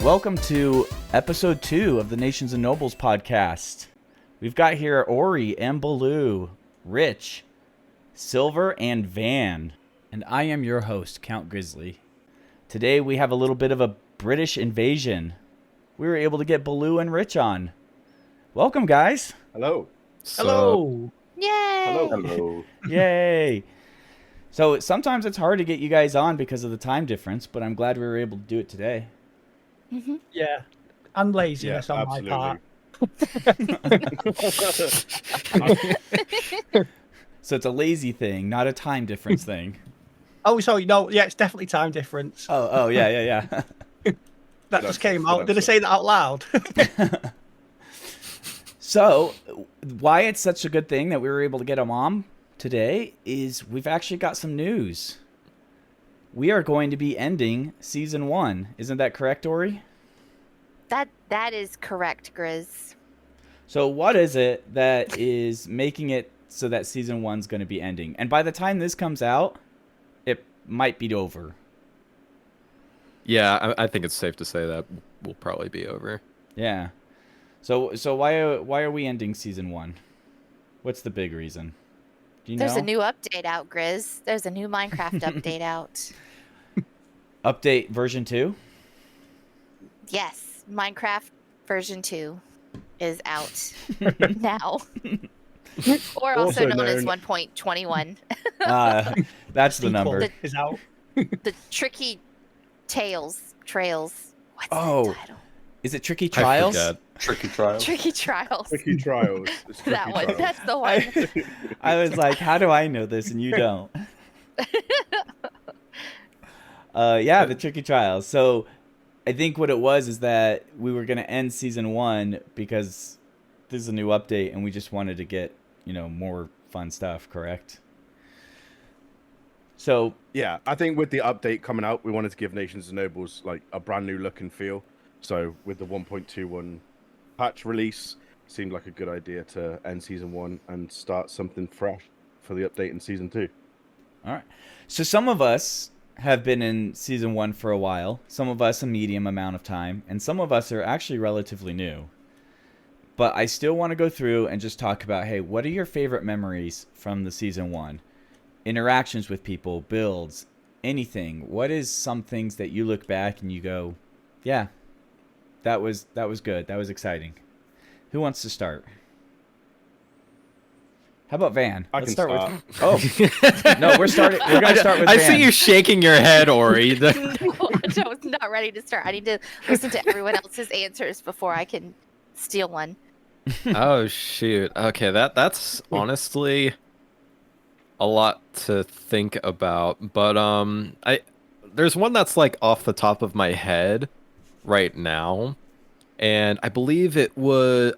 Welcome to episode 2 of the Nations and Nobles podcast. We've got here Ori and Baloo, Rich, Silver, and Van. And I am your host, Count Grizzly. Today we have a little bit of a British invasion. We were able to get Baloo and Rich on. Welcome, guys. Hello. Hello. Yay! Hello. Yay. So sometimes it's hard to get you guys on because of the time difference, but I'm glad we were able to do it today. Mm-hmm. Yeah, and laziness on my part. So it's a lazy thing, not a time difference thing. Oh, sorry, no, yeah, it's definitely time difference. Oh, yeah. That just came out. Did I say that out loud? So, why it's such a good thing that we were able to get a mom today is we've actually got some news. We are going to be ending season 1. Isn't that correct, Ori? That is correct, Grizz. So what is it that is making it so that season 1's going to be ending? And by the time this comes out, it might be over. Yeah, I think it's safe to say that will probably be over. Yeah. So why are we ending season 1? What's the big reason? Do you know? There's a new update out, Grizz. There's a new Minecraft update out. Update version 2? Yes, Minecraft version 2 is out now. Or also known as 1.21. That's the number. Is out. The Tricky Trails. What's the title? Is it Tricky Trials? I forget. Tricky Trials. Tricky Trials. Tricky Trials. It's Tricky That one. Trials. That's the one. I was like, how do I know this and you don't? Yeah, the Tricky Trials. So I think what it was is that we were going to end season 1 because this is a new update and we just wanted to get, more fun stuff, correct? So Yeah, I think with the update coming out, we wanted to give Nations and Nobles like a brand new look and feel. So with the 1.21 patch release, seemed like a good idea to end season 1 and start something fresh for the update in season 2. all right. So some of us have been in season 1 for a while, some of us a medium amount of time, and some of us are actually relatively new. But I still want to go through and just talk about, hey, what are your favorite memories from the season 1? Interactions with people, builds, anything. What is some things that you look back and you go, yeah, that was good. That was exciting. Who wants to start? How about Van? I Let's can start with. Oh, no, we're gonna start with I Van. see you shaking your head, Ori. No, I was not ready to start. I need to listen to everyone else's answers before I can steal one. Oh shoot. Okay, that's honestly a lot to think about. But there's one that's like off the top of my head right now, and I believe I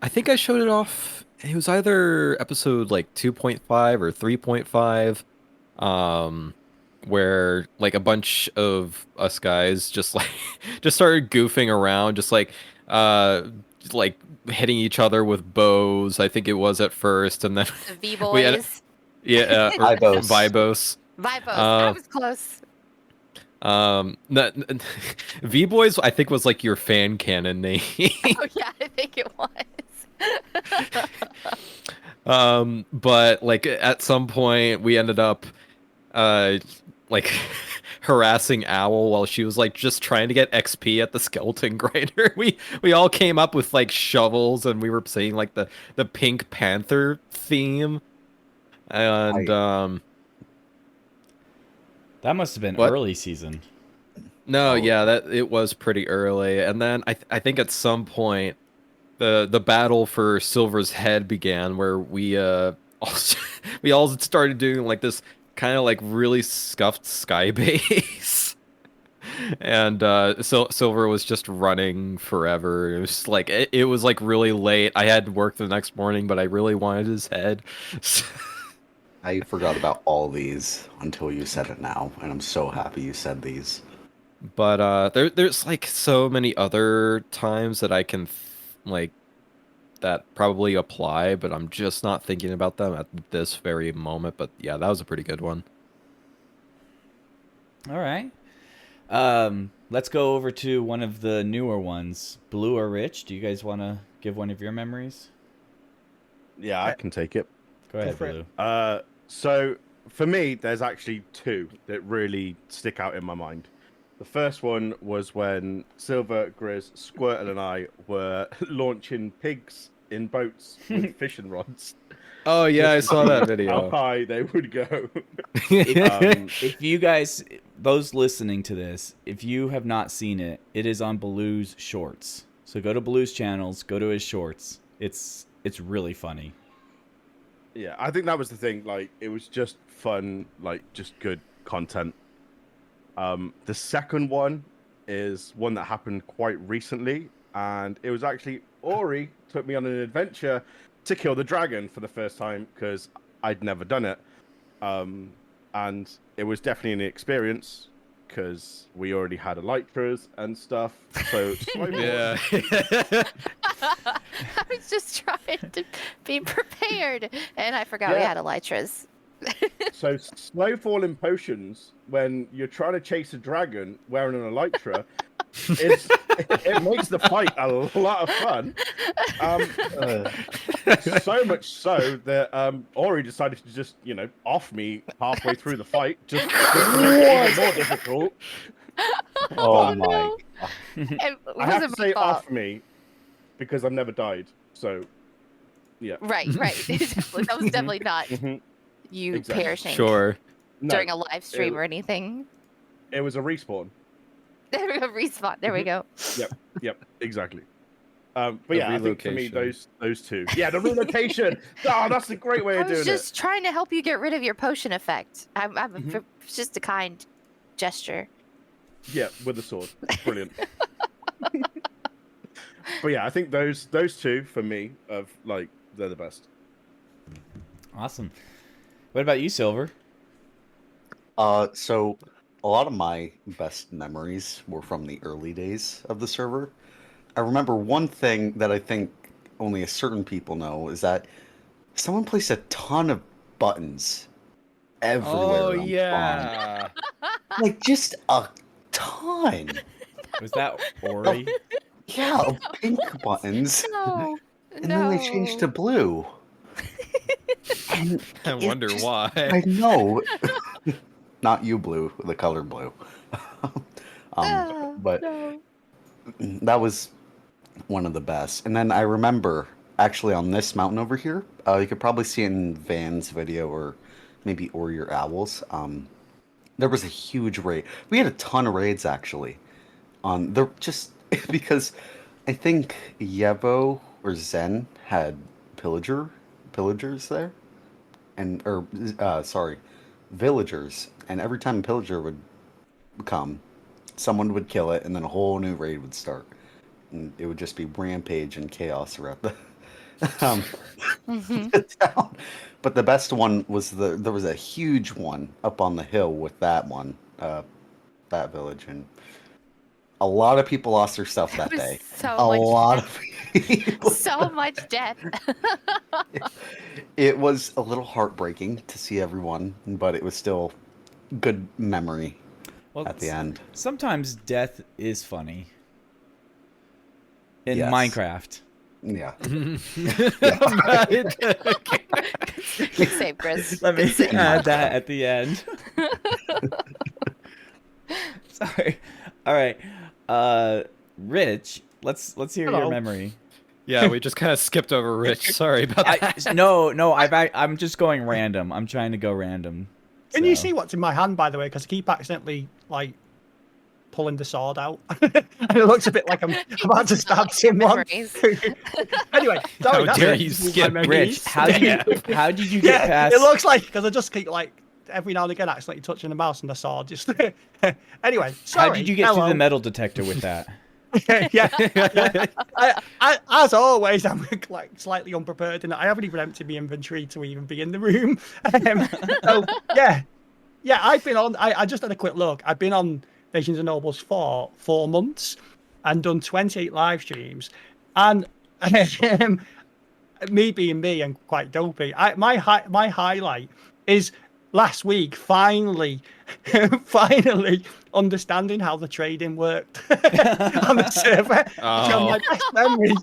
think I showed it off. It was either episode like 2.5 or 3.5, where like a bunch of us guys just started goofing around, just like hitting each other with bows. I think it was at first, and then The V-Boys. Vibos. Vibos. That was close. V-Boys, I think, was like your fan canon name. Oh, yeah, I think it was. But like at some point we ended up like harassing Owl while she was like just trying to get XP at the skeleton grinder. We all came up with like shovels and we were saying like the Pink Panther theme. And That must have been What? early season. no, yeah, that it was pretty early. And then I think at some point the battle for Silver's head began, where we all started doing like this kind of like really scuffed sky base. And so Silver was just running forever. It was like it was like really late. I had work the next morning, but I really wanted his head. I forgot about all these until you said it now, and I'm so happy you said these. But there's like so many other times that I can that probably apply, but I'm just not thinking about them at this very moment. But yeah, that was a pretty good one. All right. Let's go over to one of the newer ones. Blue or Rich? Do you guys want to give one of your memories? Yeah, I can take it. Go ahead, for it. Blue. So for me, there's actually two that really stick out in my mind. The first one was when Silver, Grizz, Squirtle, and I were launching pigs in boats with fishing rods. Oh yeah, I Just to saw see that How video. high they would go. If you guys, those listening to this, if you have not seen it, it is on Baloo's shorts. So go to Baloo's channels, go to his shorts. It's really funny. Yeah, I think that was the thing. Like, it was just fun, like, just good content. The second one is one that happened quite recently, and it was actually Ori took me on an adventure to kill the dragon for the first time because I'd never done it. And it was definitely an experience because we already had elytras and stuff. So Yeah. I was just trying to be prepared, and I forgot we Yeah. had elytras. So slow falling potions when you're trying to chase a dragon wearing an elytra, it makes the fight a lot of fun. So much so that Ori decided to just, off me halfway through the fight, just to make it even more difficult. Oh But my. It I have to wasn't my say fault. off me because I've never died. So, yeah. Right. That was definitely not Mhm. you Exactly. perishing Sure. No, during a live stream it- or anything. it was a respawn. There we go, respawn. There we go. Yep, exactly. But The yeah, I think for me relocation. those two. Yeah, the relocation. Oh, that's a great way I of doing was just trying to help you get rid of your potion effect. It's just a kind gesture. it. Yeah, with the sword. Brilliant. But yeah, I think those two for me they're the best. Awesome. What about you, Silver? So a lot of my best memories were from the early days of the server. I remember one thing that I think only a certain people know is that someone placed a ton of buttons everywhere. Oh around spawn. yeah. Like just a ton. Was that Ori? Yeah, of pink buttons. No. And then they changed to blue. And I it wonder just- why. I know. Not you, blue, the color blue. But no. that was one of the best. And then I remember actually on this mountain over here, you could probably see in Van's video or maybe or your owls. There was a huge raid. We had a ton of raids actually. They're just because I think Yevo or Zen had pillagers there, villagers, and every time a pillager would come, someone would kill it, and then a whole new raid would start, and it would just be rampage and chaos throughout the the town. But the best one was there was a huge one up on the hill with that one, that village, and a lot of people lost their stuff that There was day. so A much lot death. of people. So much death. It was a little heartbreaking to see everyone, but it was still good memory Well, at the end. sometimes death is funny. In Yes. Minecraft. Yeah. Good save, Chris. Let me Good save. add that at the end. Sorry. All right. Rich, let's hear your Hello. memory. Yeah, we just kind of skipped over Rich. Sorry about that. No, I'm just going random. I'm trying to go random. Can you so. see what's in my hand, by the way? Because I keep accidentally pulling the sword out, and it looks a bit like I'm about to stab someone. Memories. Anyway, sorry, How that's dare it. you This is skip my Rich, memories. how did you get Yeah, past? it looks like because I just keep every now and again accidentally touching the mouse and the sword. Just anyway, sorry. How did you get through hello. the metal detector with that? yeah. I, as always, I'm slightly unprepared, and I haven't even emptied my inventory to even be in the room. So yeah, I've been on. I just had a quick look. I've been on Nations and Nobles for 4 months and done 28 live streams, and me being me and quite dopey. My highlight is last week finally understanding how the trading worked on the server. So my best memory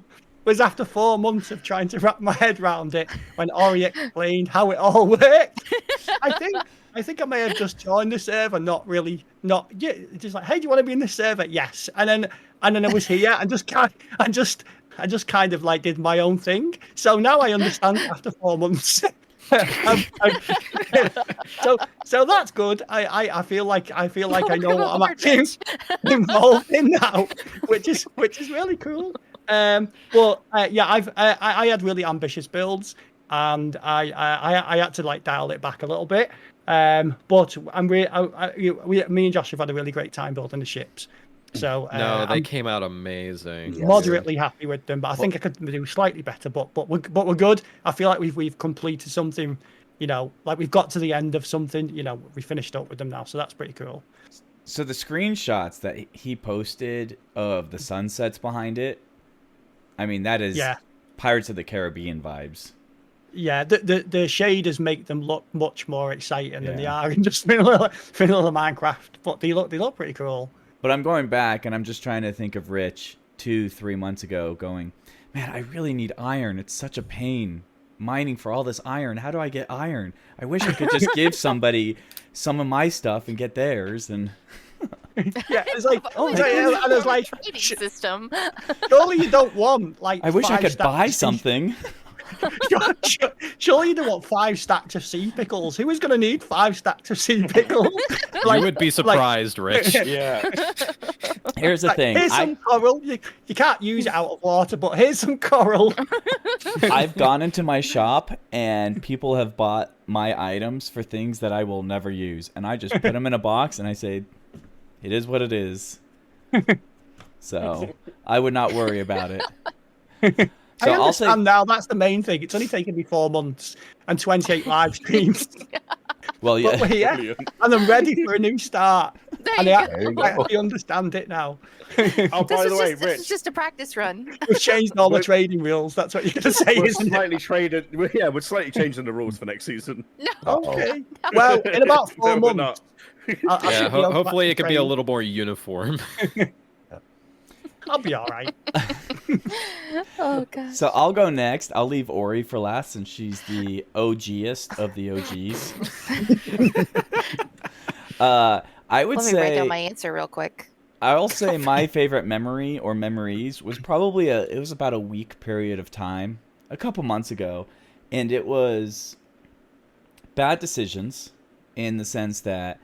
was after 4 months of trying to wrap my head around it when Ori explained how it all worked. I think I may have just joined the server, just like, hey, do you want to be in the server? Yes, and then I was here and I just kind of like did my own thing. So now I understand after 4 months. So that's good. I feel like I know what I'm actually involved in now, which is really cool. But yeah, I had really ambitious builds, and I had to like dial it back a little bit. But me and Josh have had a really great time building the ships. So No, they I'm came out amazing. moderately happy with them, but I think I could do slightly better. But we're good. I feel like we've completed something, like we've got to the end of something. We finished up with them now, so that's pretty cool. So the screenshots that he posted of the sunsets behind it, I mean, that is Pirates of the Caribbean vibes. Yeah, the shaders make them look much more exciting than they are in just vanilla Minecraft, but they look pretty cool. But I'm going back and I'm just trying to think of Rich 2-3 months ago going, man, I really need iron. It's such a pain mining for all this iron. How do I get iron? I wish I could just give somebody some of my stuff and get theirs. And yeah, it's like, and it's like, system. Surely you don't want like. I wish I could buy something. Surely you don't want 5 stacks of sea pickles. Who is going to need 5 stacks of sea pickles? You would be surprised, Rich. Yeah. Here's the thing. Here's some coral. You can't use it out of water, but here's some coral. I've gone into my shop and people have bought my items for things that I will never use. And I just put them in a box and I say, it is what it is. So I would not worry about it. So I understand now. That's the main thing. It's only taken me 4 months and 28 live streams. Well, yeah. But we're here, and I'm ready for a new start. There And you I go. actually understand it now. Oh, by the way, This Rich, is just a practice run. We've changed all the trading rules. That's what you're going to say, we're isn't it? we're slightly changing the rules for next season. No. Okay. Well, in about 4 No, we're months. not. I Yeah, should be able to hopefully it actually could be a train. little more uniform. I'll be all right. Oh god. So I'll go next. I'll leave Ori for last since she's the OGest of the OGs. I would Let me write down say my answer real quick. I'll say my favorite memory or memories was probably it was about a week period of time, a couple months ago, and it was bad decisions in the sense that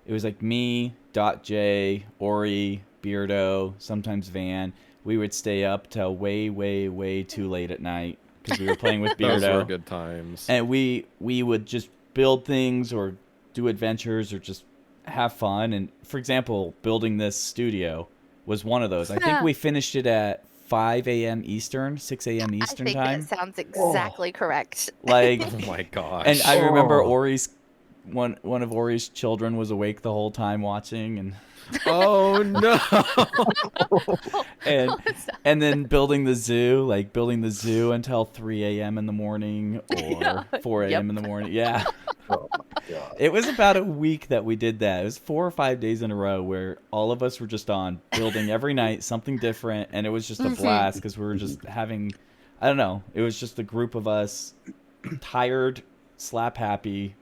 it was like me, J, Ori, Beardo, sometimes Van. We would stay up till way, way, way too late at night because we were playing with Beardo. Those were good times. And we would just build things or do adventures or just have fun. And for example, building this studio was one of those. I think we finished it at 5 a.m. Eastern, 6 a.m. Eastern I think time. that sounds exactly correct. Like, Oh my gosh. and I remember one of Ori's children was awake the whole time watching, and Oh no. and then building the zoo until 3 a.m. in the morning or Yeah, 4 a.m. yep. in the morning. Yeah. Oh my god. It was about a week that we did that. It was 4 or 5 days in a row where all of us were just on building every night something different, and it was just a blast because we were just having, I don't know, it was just a group of us, tired, slap happy,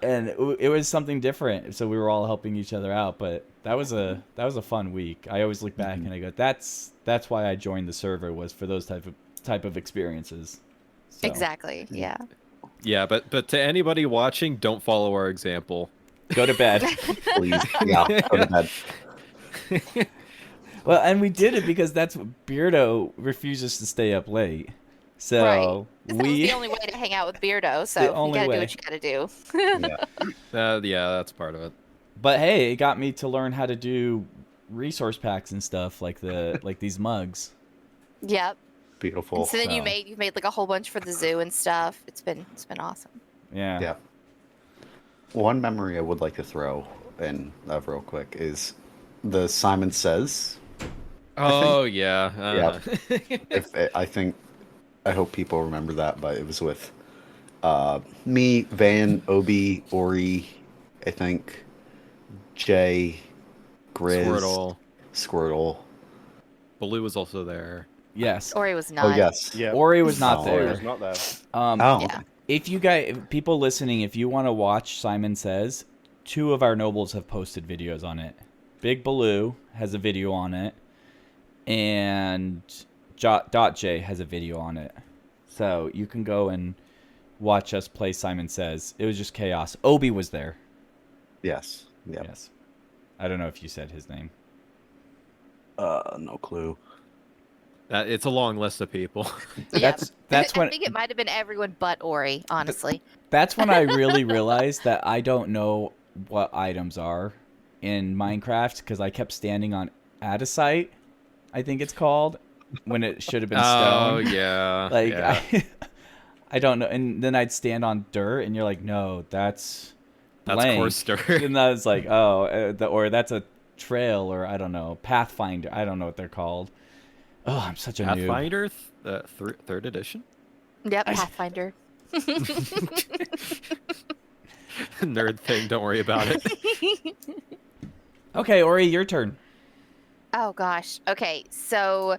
and it was something different. So we were all helping each other out, but that was a fun week. I always look back and I go, that's why I joined the server, was for those type of experiences. So. Exactly. Yeah. Yeah, but to anybody watching, don't follow our example. Go to bed. Please. Yeah, go to bed. Well, and we did it because that's what Beardo refuses to stay up late. So Right. 'Cause that was we the only way to hang out with Beardo, so The you only gotta way. do what you gotta do. Yeah. Yeah, that's part of it. But hey, it got me to learn how to do resource packs and stuff like these mugs. Yep. Beautiful. And so then So. you made like a whole bunch for the zoo and stuff. It's been awesome. Yeah. Yeah. One memory I would like to throw in real quick is the Simon Says. Oh yeah. I hope people remember that, but it was with Me, Van, Obi, Ori, I think, Jay, Grizz, Squirtle. Squirtle. Baloo was also there. Yes. Ori was Oh not. yes. Yeah. Ori was not Oh. there. Ori was not there. Oh. Yeah. If you guys, people listening, if you want to watch Simon Says, 2 of our nobles have posted videos on it. Big Baloo has a video on it, and Dot J has a video on it. So you can go and watch us play Simon Says. It was just chaos. Obi was there. Yes. Yep. Yes. I don't know if you said his name. No clue. It's a long list of people. Yeah. That's I when think it might have been everyone but Ori, honestly. that's when I really realized that I don't know what items are in Minecraft because I kept standing on Adesite, I think it's called, when it should have been stone. Oh yeah. Like yeah. I don't know, and then I'd stand on dirt, and you're like, no, that's That's coarse blank. dirt. And I was like, oh, or that's a trail, or I don't know, Pathfinder. I don't know what they're called. Oh, I'm such a noob. Pathfinder, third edition. Yep, Pathfinder. Nerd thing. Don't worry about it. Okay, Ori, your turn. Oh gosh. Okay, so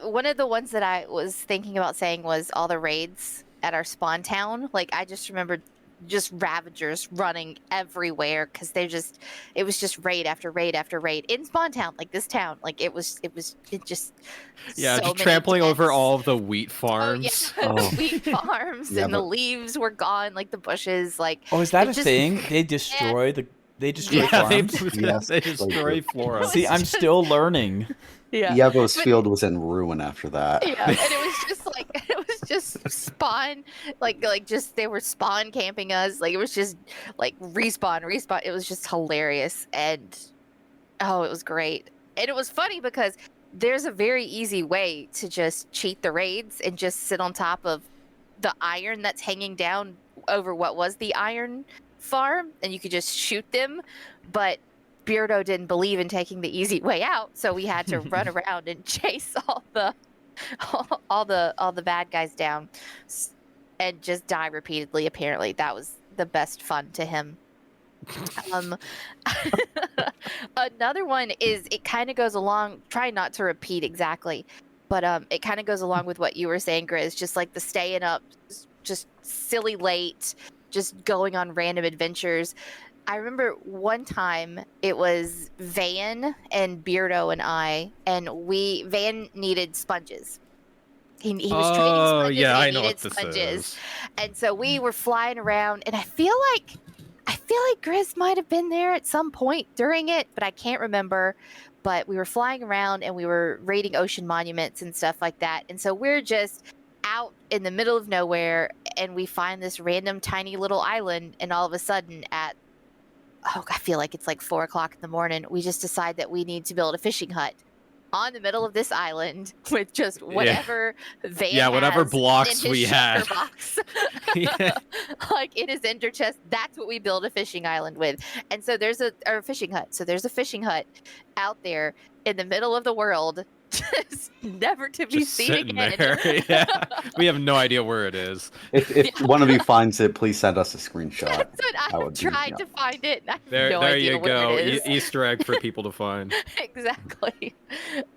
one of the ones that I was thinking about saying was all the raids at our spawn town. Like I just remembered just Ravagers running everywhere because it was just raid after raid after raid in spawn town, like this town. Like it just Yeah, so just many trampling over deaths. all of the wheat Oh farms. yeah, Oh. the wheat farms Yeah, and the but- leaves were gone, like the bushes. Like Oh, is that it a just- thing? They destroy they destroy Yeah, they, farms. Yes, they they destroy do. flora. See, I'm still learning. Yeah. Yevo's field was in ruin after that. Yeah, and it was just like it was just spawn, like just they were spawn camping us. Like it was just like respawn. It was just hilarious, and oh, it was great. And it was funny because there's a very easy way to just cheat the raids and just sit on top of the iron that's hanging down over what was the iron farm, and you could just shoot them, but Beardo didn't believe in taking the easy way out, so we had to run around and chase all the bad guys down and just die repeatedly. Apparently, that was the best fun to him. Another one is it kind of goes along. Try not to repeat exactly, but it kind of goes along with what you were saying, Grizz. Just like the staying up, just silly late, just going on random adventures. I remember one time it was Van and Beardo and I, and Van needed sponges. He was trading sponges yeah, and he I know needed what this sponges. is. And so we were flying around, and I feel like Grizz might have been there at some point during it, but I can't remember. But we were flying around and we were raiding ocean monuments and stuff like that. And so we're just out in the middle of nowhere, and we find this random tiny little island, and all of a sudden I feel like it's like 4:00 in the morning, we just decide that we need to build a fishing hut on the middle of this island with just whatever Van whatever has blocks in his we shulker had. box. Yeah. Like in his ender chest, that's what we build a fishing island with. And so there's a fishing hut. So there's a fishing hut out there in the middle of the world, just never to be Just seen sitting again. there. Yeah. We have no idea where it is. If one of you finds it, please send us a screenshot. That's what That I would be- tried yeah. to find it, and I have There, no there idea you where go. it is. Easter egg for people to find. Exactly.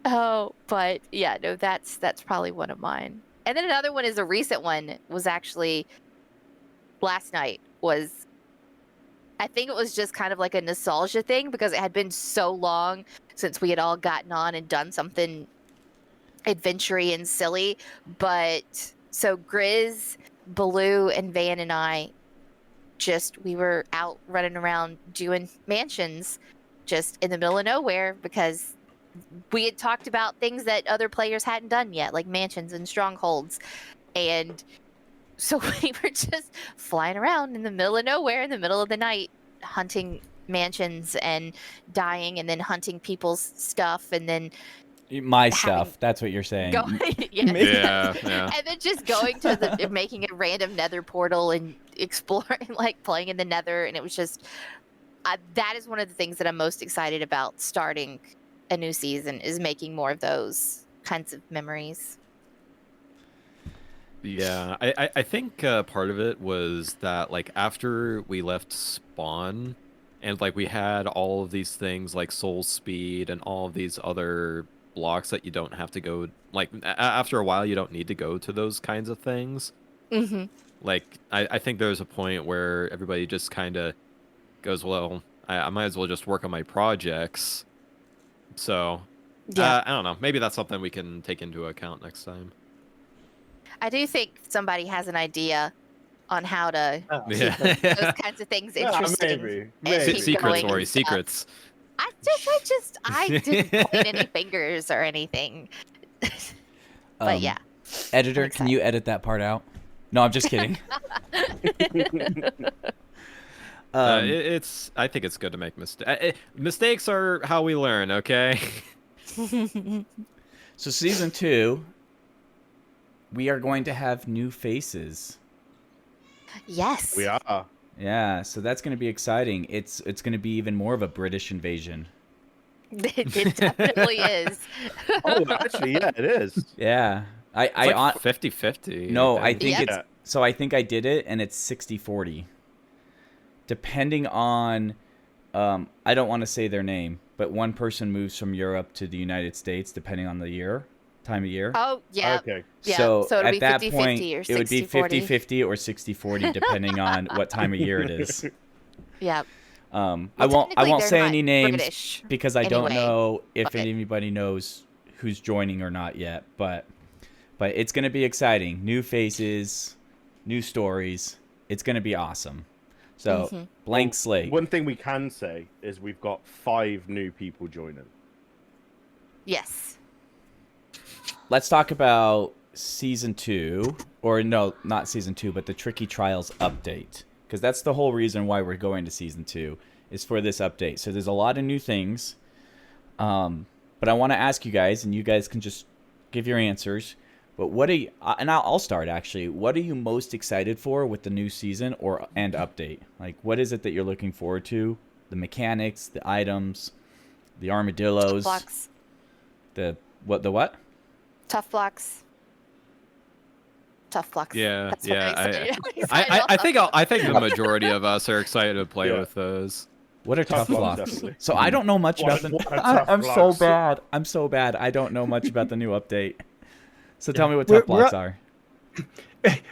Oh, but yeah, no, that's probably one of mine. And then another one is a recent one. Was actually last night. I think it was just kind of like a nostalgia thing because it had been so long since we had all gotten on and done something adventure-y and silly. But so Grizz, Baloo, and Van and I we were out running around doing mansions just in the middle of nowhere because we had talked about things that other players hadn't done yet, like mansions and strongholds. And so we were just flying around in the middle of nowhere in the middle of the night, hunting mansions and dying, and then hunting people's stuff, and then My stuff. That's what you're saying. Yeah, yeah. And then just going to making a random nether portal and exploring, like playing in the nether. And it was just, that is one of the things that I'm most excited about starting a new season, is making more of those kinds of memories. Yeah, I think part of it was that like after we left spawn, and like we had all of these things like soul speed and all of these other blocks that you don't have to go like after a while you don't need to go to those kinds of things. Mm-hmm. Like I think there's a point where everybody just kind of goes, well, I might as well just work on my projects. So Yeah. I don't know. Maybe that's something we can take into account next time. I do think somebody has an idea on how to Yeah. keep those kinds of things Yeah, interesting. maybe. and Maybe. keep Secrets, going Ori, and stuff. secrets. I didn't point any fingers or anything. But yeah. Editor, I'm can you edit that part out? No, I'm just kidding. It's. I think it's good to make mistakes. Mistakes are how we learn. Okay. So season 2, we are going to have new faces. Yes. We are. Yeah, so that's going to be exciting. It's going to be even more of a British invasion. It definitely is. Oh, actually, yeah, it is. Yeah. It's like 50-50. No, I think Yeah. it's so I think I did it and it's 60-40. Depending on I don't want to say their name, but one person moves from Europe to the United States depending on the time of year. Oh, yeah. Okay. Yeah. So, it'll at be that 50-50 point, or it would be 60-40. 50-50 or 60-40 depending on what time of year it is. Yeah. I Well, won't technically, say they're any not names British because I don't anyway, know if but- anybody knows who's joining or not yet, but it's going to be exciting. New faces, new stories. It's going to be awesome. So, Mhm. blank slate. One thing we can say is we've got 5 new people joining. Yes. Let's talk about season 2, or no, not season 2, but the Tricky Trials update, because that's the whole reason why we're going to season 2 is for this update. So there's a lot of new things, but I want to ask you guys, and you guys can just give your answers. But what are you? And I'll start actually. What are you most excited for with the new season and update? Like, what is it that you're looking forward to? The mechanics, the items, the armadillos, Blocks. the what? Tough blocks. Tough blocks. Yeah, That's what yeah. I'm excited I think the majority of us are excited to play Yeah. with those. What are tough blocks, blocks? definitely. So I don't know much about them. What are tough I'm so blocks? bad. I'm so bad. I don't know much about the new update. So tell me what We're- tough blocks are.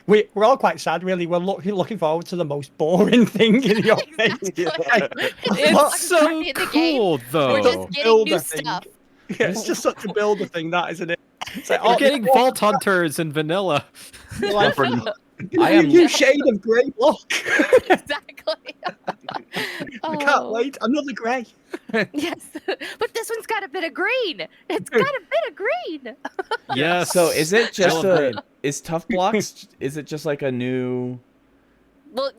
We're all quite sad, really. We're looking forward to the most boring thing in the update. Exactly. It's so funny in the game. cool, though. We're just getting Builder new thing. stuff. Yeah, it's just such a builder thing, that isn't it? It's like, We're getting Vault Hunters in vanilla. like, I am- new shade of grey block. Exactly. I can't wait. Another grey. Yes. But this one's got a bit of green. It's got a bit of green. Yes. So is it just Celebrate. is tough blocks? Is it just like a new? Well,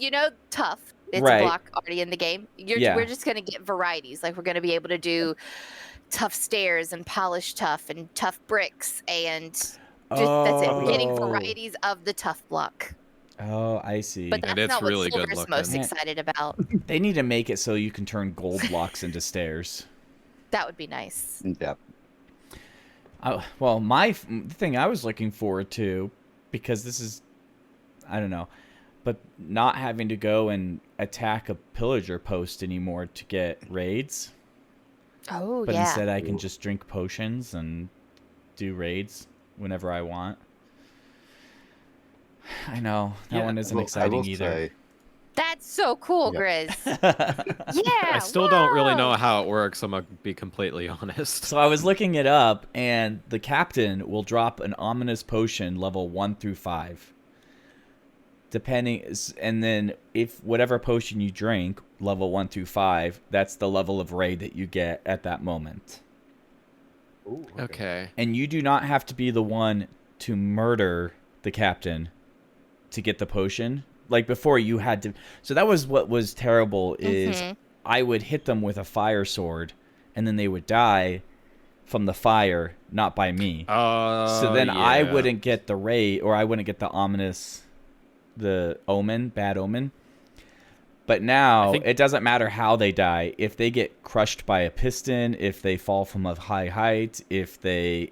tough. It's Right. a block already in the game. Yeah. We're just going to get varieties. Like, we're going to be able to do tough stairs and polished tough and tough bricks and that's it. We're getting Oh. varieties of the tough block. Oh, I see. But And that's it's not what really good Silver's most looking. excited about. They need to make it so you can turn gold blocks into stairs. That would be nice. Yeah. Well, the thing I was looking forward to, because this is, I don't know, but not having to go and attack a pillager post anymore to get raids. Oh, But yeah. instead I can just drink potions and do raids whenever I want. I know, that one isn't Well, I exciting will either. say, That's so cool, Yeah. Grizz. Yeah. I still don't really know whoa. how it works. I'm gonna be completely honest. So I was looking it up, and the captain will drop an ominous potion level 1 through 5. And then if whatever potion you drink, level 1 through 5, that's the level of raid that you get at that moment. Ooh, Okay. And you do not have to be the one to murder the captain to get the potion. Like before you had to. So that was what was terrible is Mhm. I would hit them with a fire sword and then they would die from the fire, not by me. So then I yeah. wouldn't get the raid, or I wouldn't get the bad omen. But now think- it doesn't matter how they die. If they get crushed by a piston, if they fall from a high height, if they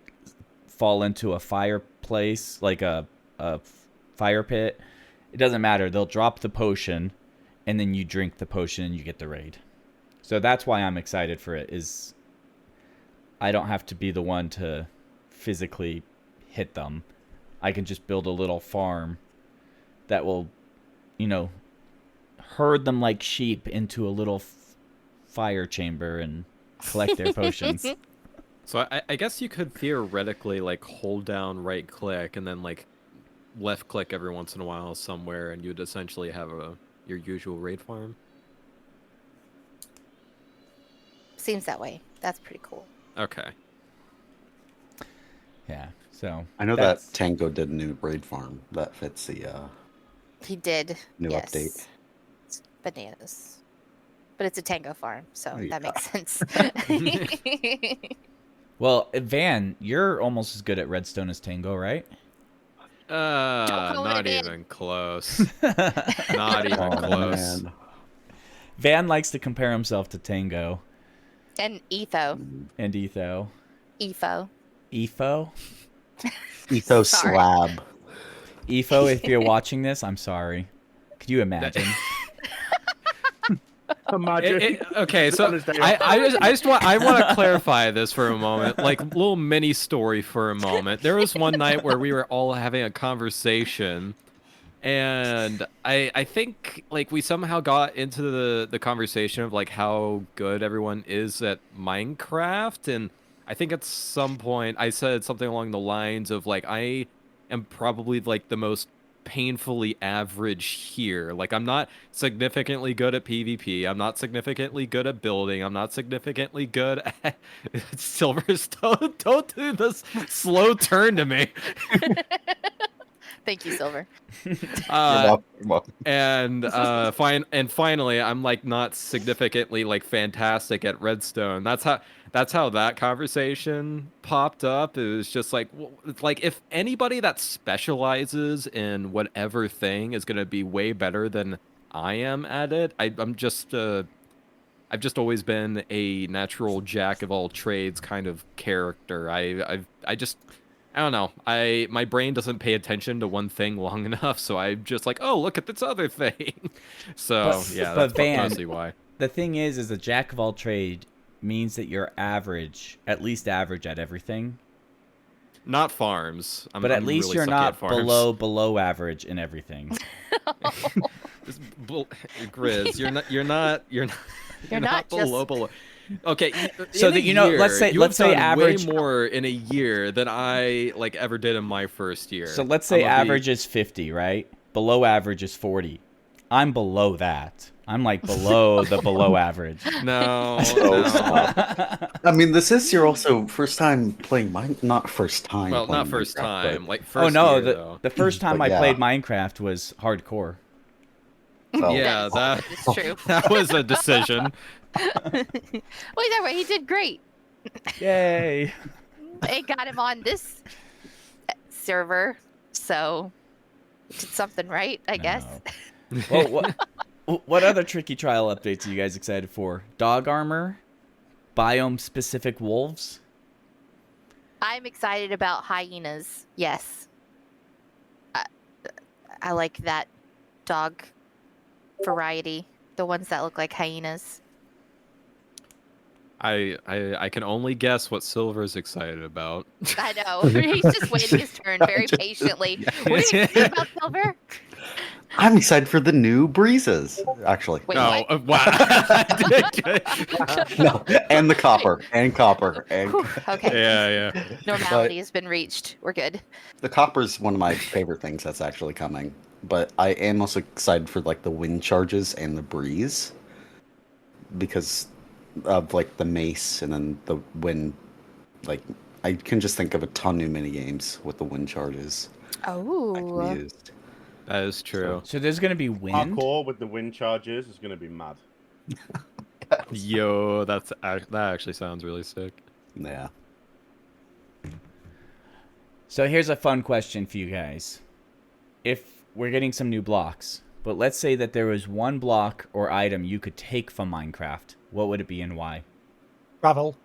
fall into a fireplace, like a fire pit. It doesn't matter. They'll drop the potion, and then you drink the potion and you get the raid. So that's why I'm excited for it, is I don't have to be the one to physically hit them. I can just build a little farm that will, you know, herd them like sheep into a little fire chamber and collect their potions. So I guess you could theoretically like hold down right click and then like left click every once in a while somewhere, and you'd essentially have your usual raid farm. Seems that way. That's pretty cool. Okay. Yeah, so I know that's- that Tango did a new raid farm that fits the He did. new yes. update. It's bananas. But it's a tango farm, so Yeah. that makes sense. Well, Van, you're almost as good at Redstone as Tango, right? call it Not in. even close. Not even Oh, close. man. Van likes to compare himself to Tango And Etho. and Etho. Efo. Efo? Ethos Sorry. slab. Efo, if you're watching this, I'm sorry. Could you imagine? Imagine. Okay, so On his day off. I want to clarify this for a moment, like a little mini story for a moment. There was one night where we were all having a conversation, and I think like we somehow got into the conversation of like how good everyone is at Minecraft, and I think at some point I said something along the lines of like I am probably like the most painfully average here. Like I'm not significantly good at PvP. I'm not significantly good at building. I'm not significantly good at Silverstone. Don't do this slow turn to me. Thank you, Silver. And finally, I'm like not significantly like fantastic at Redstone. That's how that conversation popped up. It was just like, it's like if anybody that specializes in whatever thing is gonna be way better than I am at it, I've just always been a natural jack of all trades kind of character. I don't know. My brain doesn't pay attention to one thing long enough, so I'm just like, oh, look at this other thing. So yeah, but that's Van, mostly why. The thing is a jack of all trade means that you're average, at least average at everything. Not farms. But at I'm least really you're sucky not at farms. below average in everything. Grizz, you're not You're not just- below. Okay, So in that a you know, year, let's say you have done average. way more in a year than I like ever did in my first year. So let's say I'm gonna be- average is 50, right? Below average is 40. I'm below that. I'm like below the below average. No, Oh, no. stop. I mean, this is your also first time playing not first time. Well, playing not first Minecraft, time. but- Like first Oh no, year, the though. the first time But I yeah. played Minecraft was hardcore. oh, Yeah, that It's true. that was a decision. Wait, that way he did great. Yay! It got him on this server, so did something right, I guess. Well, what other tricky trial updates are you guys excited for? Dog armor, biome specific wolves. I'm excited about hyenas. Yes, I like that dog variety. The ones that look like hyenas. I can only guess what Silver's excited about. I know. He's just waiting his turn very patiently. What are you excited about, Silver? I'm excited for the new breezes. Actually, Wait, No, what? wow. no, and the copper, and Whew, okay. Yeah. Normality has been reached. We're good. the copper is one of my favorite things that's actually coming. But I am also excited for like the wind charges and the breeze because of like the mace and then the wind. Like I can just think of a ton of mini games with the wind charges that can Oh. be used. That is true. So there's gonna be wind. Parkour with the wind charges is going to be mad. Yo, that actually sounds really sick. Yeah. So here's a fun question for you guys. If we're getting some new blocks, but let's say that there was one block or item you could take from Minecraft, what would it be and why? Gravel.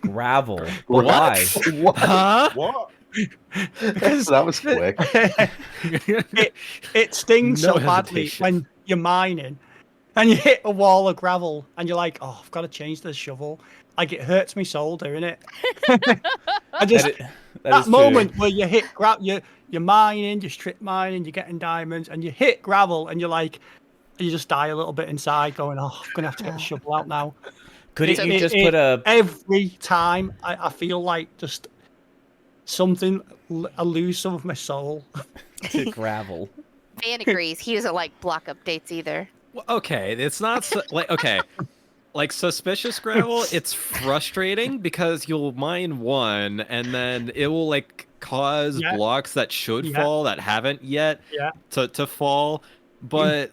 Gravel. But What? why? What? Huh? What? Because That was quick. it stings No so badly hesitation. when you're mining and you hit a wall of gravel and you're like, oh, I've got to change the shovel. Like, it hurts me soul doing it. I just That is that moment true. where you hit you're mining, you're strip mining, you're getting diamonds, and you hit gravel, and you're like, you just die a little bit inside, going, "Oh, I'm gonna have to get the shovel out now." Couldn't So you just put a Every time I feel like just something, I lose some of my soul. to gravel? Van agrees. He doesn't like block updates either. Well, okay, it's not okay. Like suspicious gravel, it's frustrating because you'll mine one and then it will like cause Yeah. blocks that should Yeah. fall that haven't yet Yeah. to fall. But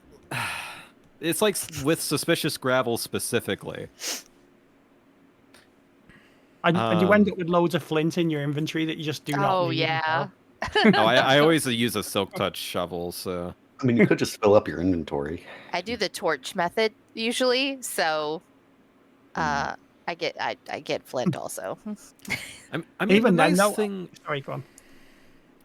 it's like with suspicious gravel specifically. And you end up with loads of flint in your inventory that you just do not Oh need. as yeah. well. No, I always use a silk touch shovel, so I mean, you could just fill up your inventory. I do the torch method usually, so I get flint also. I mean Even the then, nice no. thing. Sorry, go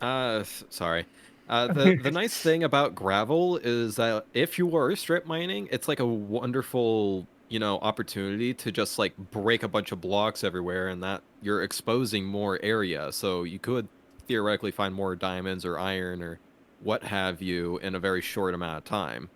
on. Sorry. The nice thing about gravel is that if you are strip mining, it's like a wonderful, opportunity to just like break a bunch of blocks everywhere, and that you're exposing more area. So you could theoretically find more diamonds or iron or what have you in a very short amount of time.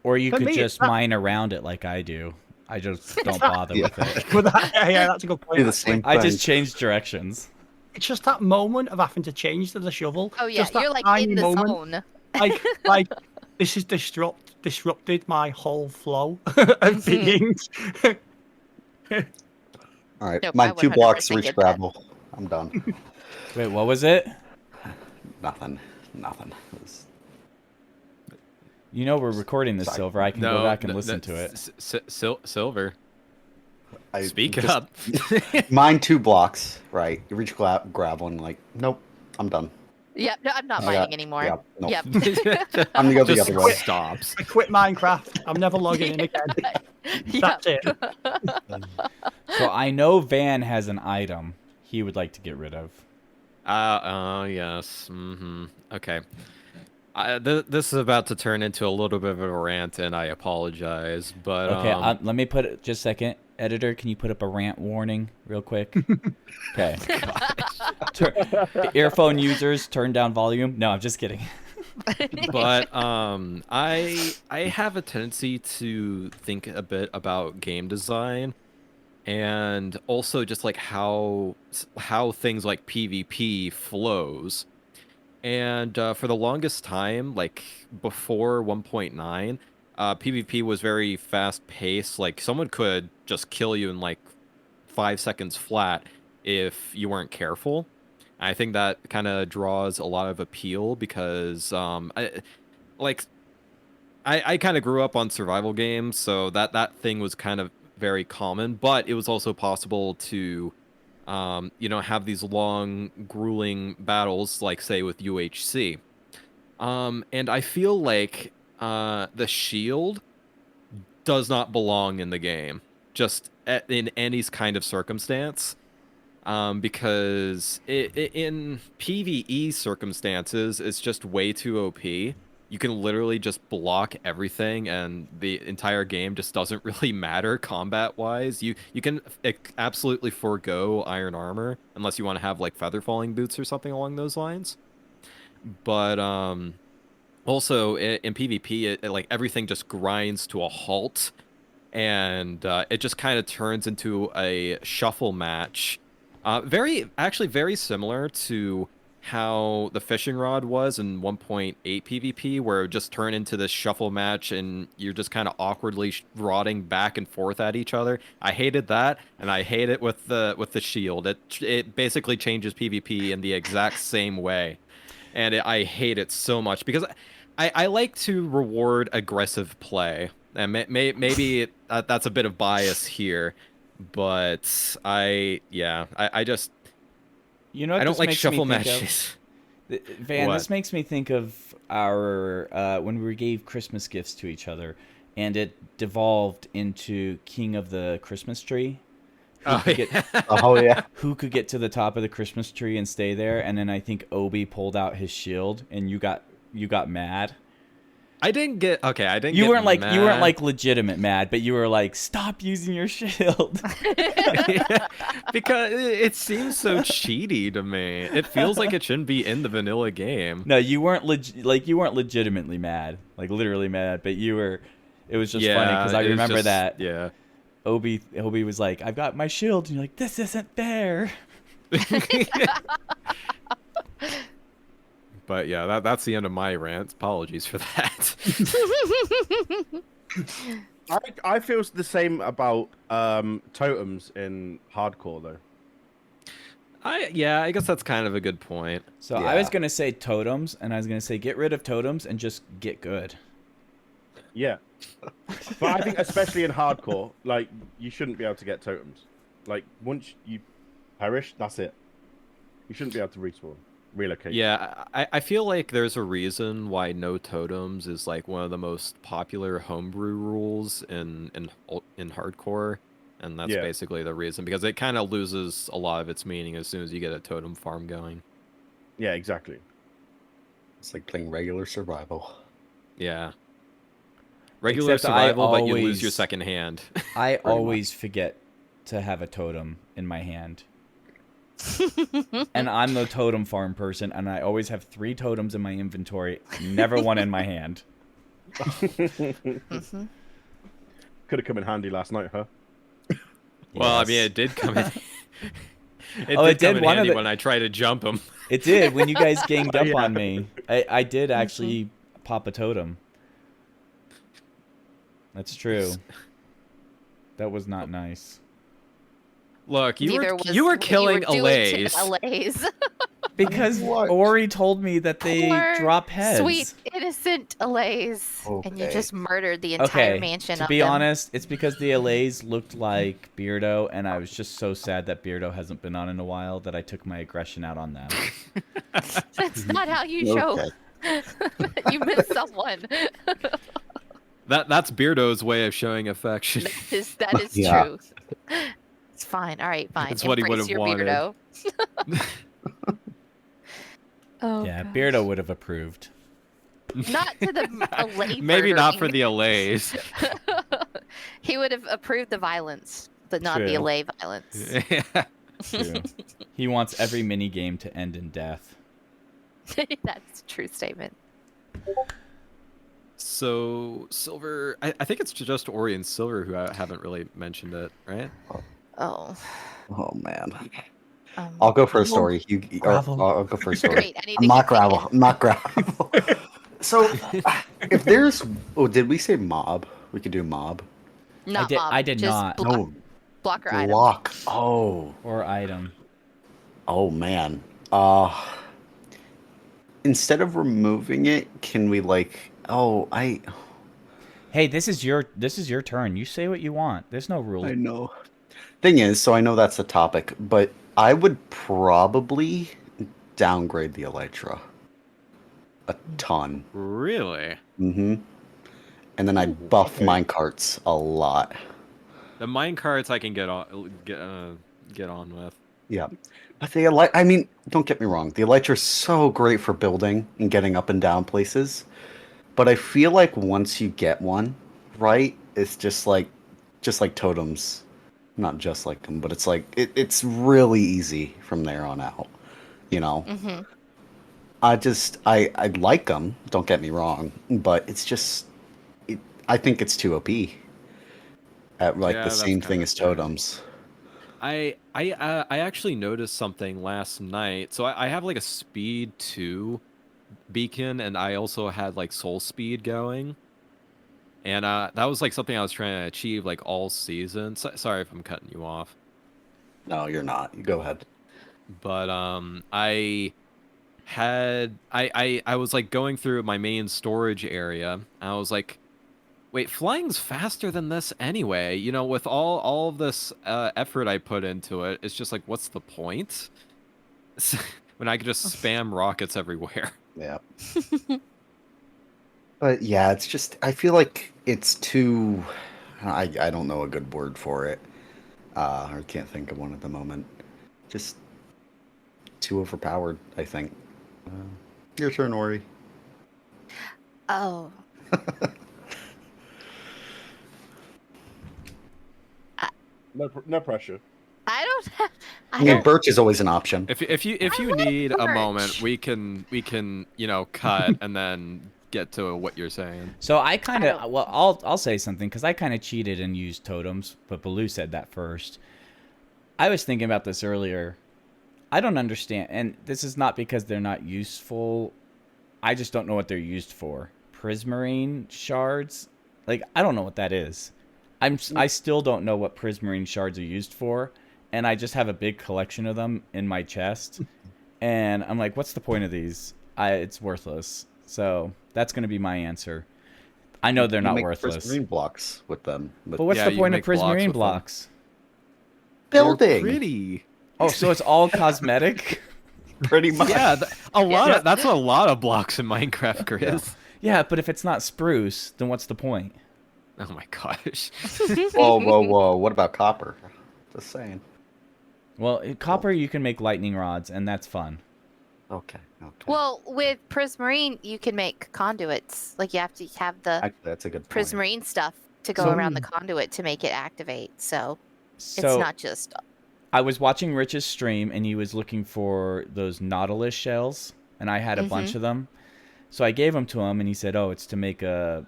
Or you For could me, it's just not- mine around it like I do. I just don't not- bother Yeah. with it. But yeah, that's a good point. Do the actually. same I thing. just change directions. It's just that moment of having to change to the shovel. Oh yeah, just that you're like tiny in the moment, zone. like this has disrupted my whole flow of beings. All right, Nope, I my 2 blocks 100% reach get that. gravel. I'm done. Wait, what was it? Nothing. It was- You know we're recording this, Sorry. Silver. I can go back and listen to it. Silver, I speak just- up. Mine 2 blocks, right? You reach gravel and like, nope, I'm done. Yep, no, I'm not I mining got- anymore. yeah, nope. Yep. I'm gonna go the Just other way. stops. I quit Minecraft. I'm never logging in again. Yep. That's it. So I know Van has an item he would like to get rid of. Yes. Okay. This is about to turn into a little bit of a rant, and I apologize. But Okay, let me put it just a second. Editor, can you put up a rant warning real quick? Okay. Earphone users, turn down volume. No, I'm just kidding. but I have a tendency to think a bit about game design, and also just like how things like PvP flows. And for the longest time, like before 1.9, PvP was very fast paced. Like someone could just kill you in like 5 seconds flat if you weren't careful. I think that kind of draws a lot of appeal because I kind of grew up on survival games, so that thing was kind of very common, but it was also possible to have these long, grueling battles, like, say, with UHC. And I feel like the shield does not belong in the game, just in any kind of circumstance. Because in PvE circumstances, it's just way too OP. You can literally just block everything, and the entire game just doesn't really matter combat-wise. You can absolutely forego iron armor unless you want to have like feather falling boots or something along those lines. But also in PvP, like everything just grinds to a halt, and it just kind of turns into a shuffle match. Actually very similar to how the fishing rod was in 1.8 PvP, where it would just turn into this shuffle match and you're just kind of awkwardly rodding back and forth at each other. I hated that, and I hate it with the shield. It basically changes PvP in the exact same way, and I hate it so much because I like to reward aggressive play, and maybe that's a bit of bias here. But I just You know what I don't this like makes shuffle me think matches. of? Van, What? this makes me think of our when we gave Christmas gifts to each other, and it devolved into King of the Christmas Tree, Oh, could get yeah. Oh yeah. who could get to the top of the Christmas tree and stay there, and then I think Obi pulled out his shield and you got mad. I didn't get You weren't like mad. legitimate mad, but you were like, stop using your shield. Because it seems so cheaty to me. It feels like it shouldn't be in the vanilla game. No, you weren't you weren't legitimately mad, like literally mad, but you were. It was just funny because Yeah, I it was remember just- that Yeah. Obi was like, I've got my shield, and you're like, this isn't fair. But yeah, that's the end of my rant. Apologies for that. I feel the same about totems in hardcore though. I guess that's kind of a good point. So I was Yeah. gonna say totems, and I was gonna say get rid of totems and just get good. Yeah, but I think especially in hardcore, like you shouldn't be able to get totems. Like once you perish, that's it. You shouldn't be able to respawn, relocate. Yeah, I feel like there's a reason why no totems is like one of the most popular homebrew rules in hardcore, and that's Yeah. basically the reason because it kind of loses a lot of its meaning as soon as you get a totem farm going. Yeah, exactly. It's like playing regular survival. Yeah. Regular Except I survival, but you lose your always- second hand. I Pretty always forget to have a totem in my hand. And I'm the totem farm person, and I always have 3 totems in my inventory, never one in my hand. Mhm. Could have come in handy last night, huh? Well, I mean, Yes. it did come in. It did. Come in One of handy the- when I tried to jump him. It did when you guys ganged up Yeah. on me. I did actually pop a totem. That's true. That was not nice. Look, you Neither were was you were what killing doing to allays. allays. Because What? Ori told me that they Poor, drop heads. Sweet, innocent allays. And you Okay. just murdered the entire Okay, mansion to of be them. honest, it's because the allays looked like Beardo, and I was just so sad that Beardo hasn't been on in a while that I took my aggression out on them. That's not how you show Okay. you miss someone. That's Beardo's way of showing affection. That is Yeah. true. It's fine. All right, fine. It's what he Embrace would've your wanted. Beardo. Oh, Yeah, gosh. Beardo would have approved. Not to the allay Maybe not for murdering. the allays. He would have approved the violence, but not the True. allay violence. True. He wants every mini game to end in death. That's a true statement. So Silver, I think it's just Ori and Silver who haven't really mentioned it, right? Oh. Oh man. Um, I'll go first, Gravel. Ori. Or Gravel. I'll go first, Ori. Great. I need to I'm not get thinking. gravel. I'm not gravel. So, if there's, did we say mob? We could do mob. Not did- mob, I did just not. No, blocker item. block. Oh, Or item. oh man. Instead of removing it, can we like? Oh, Hey, this is your turn. You say what you want. There's no rules. I know. Thing is, so I know that's the topic, but I would probably downgrade the Elytra a ton. Really? Mm-hmm. And then I'd buff minecarts a lot. The mine carts I can get on with. Yeah. But the I mean, don't get me wrong. The Elytra is so great for building and getting up and down places. But I feel like once you get one, right, it's just like totems. Not just like them, but it's like it's really easy from there on out. You know? Mm-hmm. I like them, don't get me wrong, but it's just I think it's too OP. At like Yeah, the that's same kinda thing as fair. totems. I actually noticed something last night. So I have like a speed 2 beacon, and I also had like soul speed going. And that was like something I was trying to achieve like all season. Sorry if I'm cutting you off. No, you're not. You go ahead. But I was like going through my main storage area, and I was like, wait, flying's faster than this anyway. You know, with all of this effort I put into it, it's just like, what's the point? When I could just spam rockets everywhere. Yeah. But yeah, it's just I feel like it's too I don't know a good word for it. I can't think of one at the moment. Just too overpowered, I think. Your turn, Ori. Oh, No pressure. I don't have. I I mean, don't. birch is always an option. If you like need a birch. moment, we can cut and then get to what you're saying. So I kind I of, don't- well, I'll say something because I kind of cheated and used totems, but Baloo said that first. I was thinking about this earlier. I don't understand, and this is not because they're not useful. I just don't know what they're used for. Prismarine shards, like I don't know what that is. I still don't know what prismarine shards are used for, and I just have a big collection of them in my chest, and I'm like, what's the point of these? It's worthless. So that's going to be my answer. I know they're You not make worthless. Prismarine blocks with them. But what's Yeah, the you point of make blocks prismarine with them. blocks? building? Pretty. Oh, so it's all cosmetic? Pretty much. Yeah, that's what a lot of blocks in Minecraft is. Yeah, but if it's not spruce, then what's the point? Oh my gosh. Whoa. What about copper? Just saying. Well, copper you can make lightning rods, and that's fun. Okay. Well, with prismarine, you can make conduits. Like you have to have the Actually, that's a good point. prismarine stuff to go So- around the conduit to make it activate. So So it's not just. I was watching Rich's stream, and he was looking for those Nautilus shells, and I had a bunch of them. So I gave them to him, and he said, "Oh, it's to make a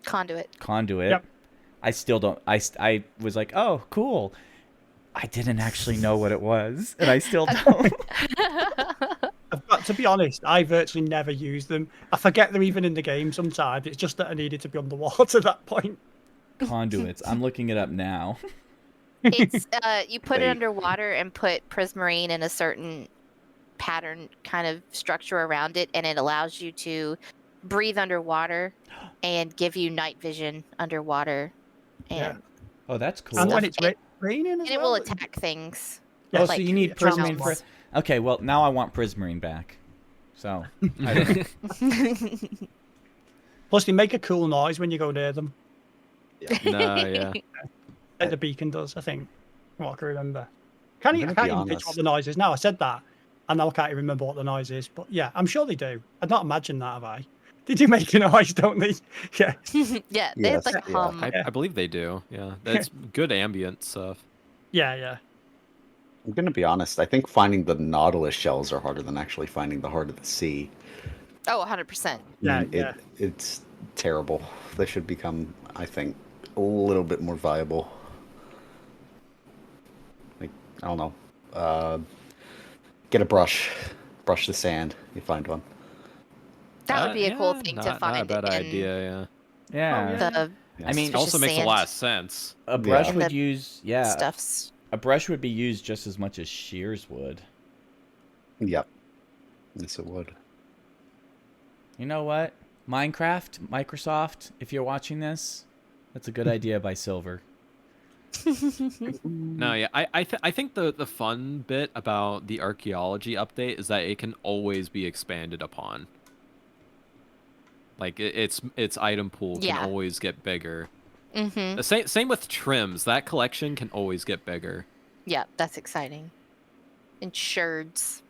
Conduit. conduit." Yep. I still don't. I was like, "Oh, cool." I didn't actually know what it was, and I still don't. But to be honest, I virtually never use them. I forget they're even in the game sometimes. It's just that I needed to be underwater at that point. Conduits. I'm looking it up now. It's you put it Wait. underwater and put prismarine in a certain pattern kind of structure around it, and it allows you to breathe underwater and give you night vision underwater, and Yeah. Oh, that's cool. And when Stuff. it's raining as and it well. will attack things. Oh, like, so you need it sounds prismarine for... like- Okay, well, now I want prismarine back. So, I don't know. Plus, they make a cool noise when you go near them. No, yeah. Like the beacon does, I think. From what I can remember. I gonna can't be even picture honest. what the noise is now. I said that, and now I can't even remember what the noise is. But yeah, I'm sure they do. I'd not imagine that, have I? They do make a noise, don't they? Yeah. Yeah, they have Yes, like a yeah. hum. I believe they do. Yeah, that's good ambient stuff. Yeah. I'm gonna be honest. I think finding the Nautilus shells are harder than actually finding the heart of the sea. Oh, 100%. Yeah, I mean, yeah. It's terrible. They should become, I think, a little bit more viable. Like, I don't know. Get a brush. Brush the sand. You find one. That would be a cool Yeah, thing not, to Not a find bad in idea, yeah. Yeah. the I mean, It also just makes a sand. lot of sense. a brush Yeah. would The use... Yeah. stuffs. A brush would be used just as much as shears would. Yep. Yes, it would. You know what? Minecraft, Microsoft, if you're watching this, that's a good idea by Silver. No, yeah, I think the fun bit about the archaeology update is that it can always be expanded upon. Like its item pool can Yeah. always get bigger. Mm-hmm. The same with trims. That collection can always get bigger. Yeah, that's exciting. And sherds.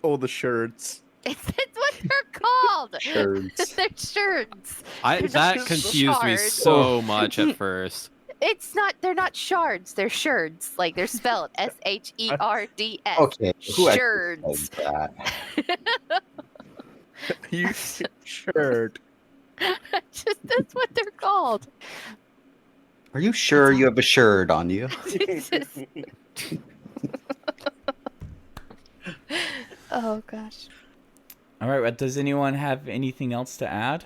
All the sherds. It's what they're called. Sherds. They're sherds. They're That just confused me shards. so much at first. It's not. They're not shards. They're sherds. Like they're spelled SHERDS. Okay. Who actually Sherds. says that? You sherd. Just that's what they're called. Are you sure you have a shirt on you? Oh gosh. All right, well, does anyone have anything else to add?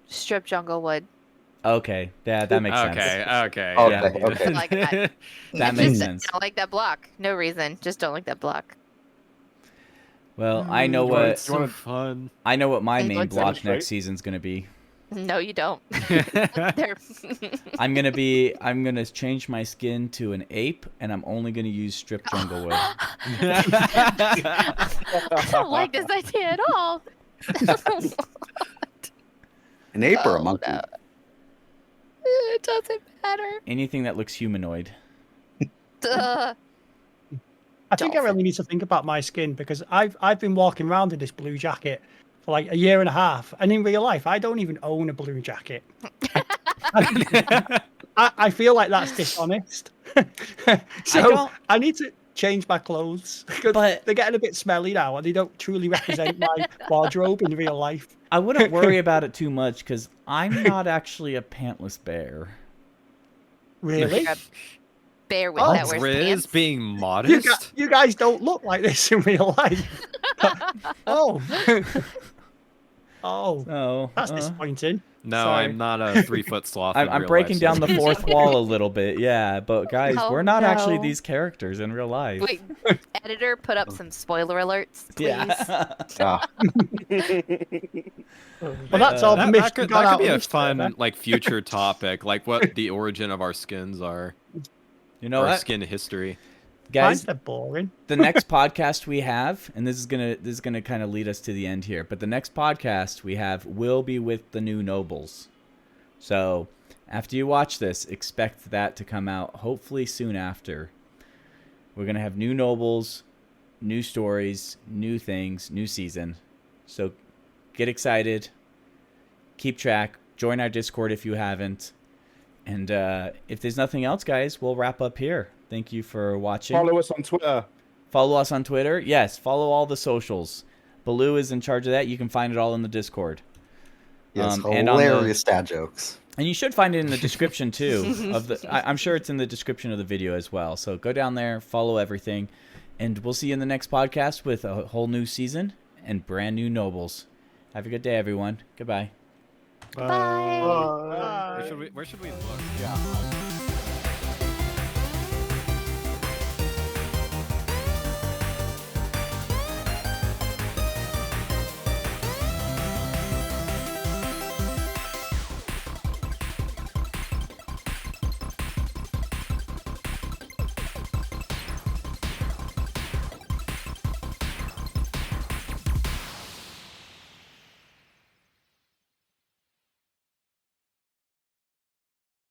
Strip jungle wood. Okay, yeah, that makes sense. Okay. Okay, Yeah. okay. Like that. That It's makes just, sense. I don't like that block. No reason. Just don't like that block. Well, I know Oh, what it's so fun. I know what my And main what's block demonstrate? next season's gonna be. No, you don't. They're I'm gonna change my skin to an ape, and I'm only gonna use strip jungle wood. I don't like this idea at all. An ape or a Oh, monkey? no. It doesn't matter. Anything that looks humanoid. Duh. I think I Dolphin. really need to think about my skin because I've been walking around in this blue jacket for like a year and a half, and in real life, I don't even own a blue jacket. I feel like that's dishonest. So I need to change my clothes because But- they're getting a bit smelly now, and they don't truly represent my wardrobe in real life. I wouldn't worry about it too much because I'm not actually a pantless bear. Really? You're a bear with Oh, that wears Riz pants. being You, modest. you guys don't look like this in real life. Oh. Oh, Oh, that's disappointing. No, Sorry. I'm not a 3-foot sloth. in I'm real breaking life, down so- the fourth wall a little bit, yeah. But guys, Oh, we're not actually no. these characters in real life. Wait, editor, put up some spoiler alerts, please. Yeah. Well, that's all the That, myths that we could, got that out could be of a this fun server. like future topic, like what the origin of our skins are, You know our what, skin history. Mine's guys? they're boring. The next podcast we have, and this is gonna kind of lead us to the end here, but the next podcast we have will be with the new nobles. So after you watch this, expect that to come out hopefully soon after. We're gonna have new nobles, new stories, new things, new season. So get excited, keep track, join our Discord if you haven't, and if there's nothing else, guys, we'll wrap up here. Thank you for watching. Follow us on Twitter. Follow us on Twitter. Yes, follow all the socials. Baloo is in charge of that. You can find it all in the Discord. Yes, and on the- hilarious dad jokes. And you should find it in the description too of the. I'm sure it's in the description of the video as well. So go down there, follow everything, and we'll see you in the next podcast with a whole new season and brand new nobles. Have a good day, everyone. Goodbye. Bye. Where should we look? Yeah.